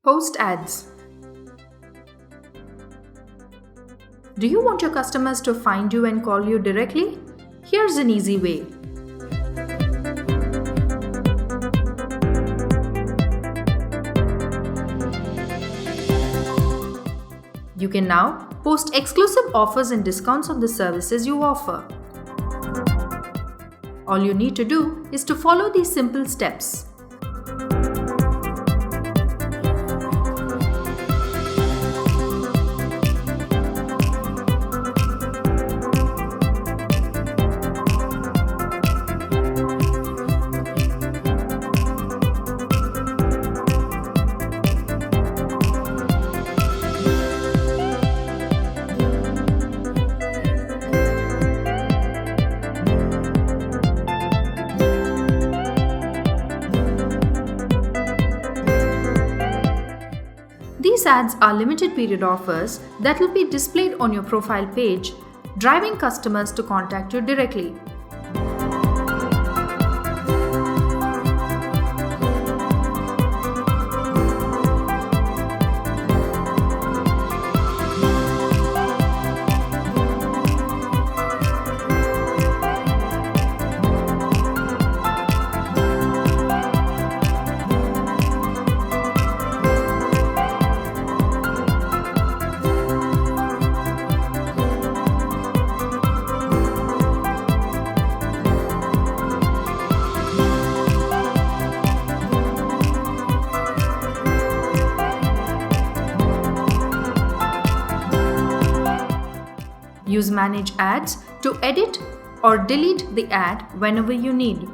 Post ads. Do you want your customers to find you and call you directly? Here's an easy way. You can now post exclusive offers and discounts on the services you offer. All you need to do is to follow these simple steps. These ads are limited period offers that will be displayed on your profile page, driving customers to contact you directly. Use Manage Ads to edit or delete the ad whenever you need.